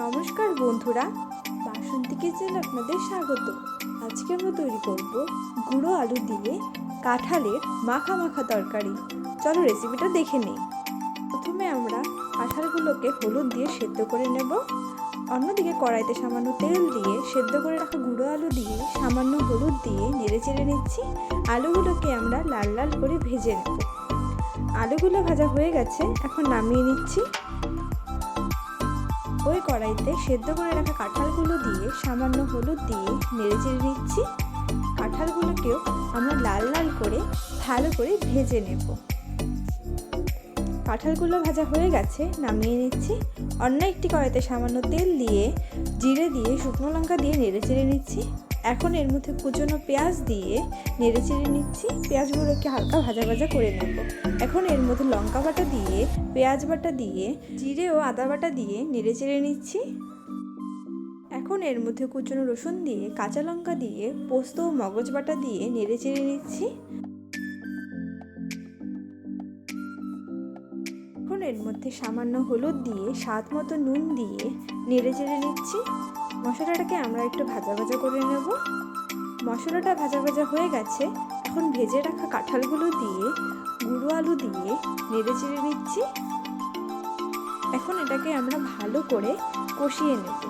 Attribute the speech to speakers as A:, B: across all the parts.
A: নমস্কার বন্ধুরা, বাসন্তী কিচেনে আপনাদের স্বাগত। আজকে আমরা তৈরি করব গুঁড়ো আলু দিয়ে কাঁঠালের মাখা মাখা তরকারি। চলো রেসিপিটা দেখে নিই। প্রথমে আমরা কাঁঠালগুলোকে হলুদ দিয়ে সেদ্ধ করে নেব। অন্যদিকে কড়াইতে সামান্য তেল দিয়ে সেদ্ধ করে রাখা গুঁড়ো আলু দিয়ে সামান্য হলুদ দিয়ে নেড়ে চেড়ে নিচ্ছি। আলুগুলোকে আমরা লাল লাল করে ভেজে নেব। আলুগুলো ভাজা হয়ে গেছে, এখন নামিয়ে নিচ্ছি। ওই কড়াইতে সেদ্ধ করে রাখা কাঁঠালগুলো দিয়ে সামান্য হলুদ দিয়ে নেড়ে চেড়ে নিচ্ছি। কাঁঠালগুলোকেও আমরা লাল লাল করে ভালো করে ভেজে নেব। কাঁঠালগুলো ভাজা হয়ে গেছে, নামিয়ে নিচ্ছি। অন্য একটি কড়াইতে সামান্য তেল দিয়ে জিরে দিয়ে শুকনো লঙ্কা দিয়ে নেড়ে চেড়ে নিচ্ছি। এখন এর মধ্যে কুচনো পেঁয়াজ দিয়ে নেড়ে চেড়ে নিচ্ছি। পেঁয়াজগুলোকে হালকা ভাজা ভাজা করে নেব। এখন এর মধ্যে লঙ্কা বাটা দিয়ে পেঁয়াজ বাটা দিয়ে জিরে ও আদা বাটা দিয়ে নেড়ে চেড়ে নিচ্ছি। এখন এর মধ্যে কুচনো রসুন দিয়ে কাঁচা লঙ্কা দিয়ে পোস্ত ও মগজ বাটা দিয়ে নেড়ে চেড়ে নিচ্ছি। এখন এর মধ্যে সামান্য হলুদ দিয়ে স্বাদ মতো নুন দিয়ে নেড়ে চেড়ে নিচ্ছি। মশলাটাকে আমরা একটু ভাজা ভাজা করে নেব। মশলাটা ভাজা ভাজা হয়ে গেছে, এখন ভেজে রাখা কাঁঠালগুলো দিয়ে গুঁড়ো আলু দিয়ে নেড়ে চেড়ে নিচ্ছি। এখন এটাকে আমরা ভালো করে কষিয়ে নেব।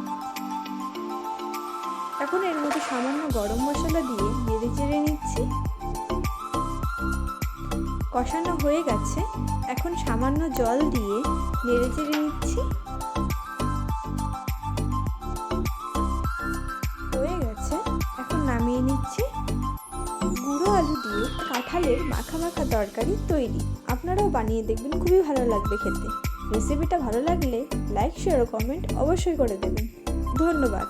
A: এখন এর মধ্যে সামান্য গরম মশলা দিয়ে নেড়ে চেড়ে নিচ্ছি। কষানো হয়ে গেছে, এখন সামান্য জল দিয়ে নেড়ে চেড়ে নিচ্ছি। হয়ে গেছে, এখন নামিয়ে নিচ্ছি। গুঁড়ো আলু দিয়ে কাঁঠালের মাখা মাখা তরকারি তৈরি। আপনারাও বানিয়ে দেখবেন, খুবই ভালো লাগবে খেতে। রেসিপিটা ভালো লাগলে লাইক, শেয়ার ও কমেন্ট অবশ্যই করে দেবেন। ধন্যবাদ।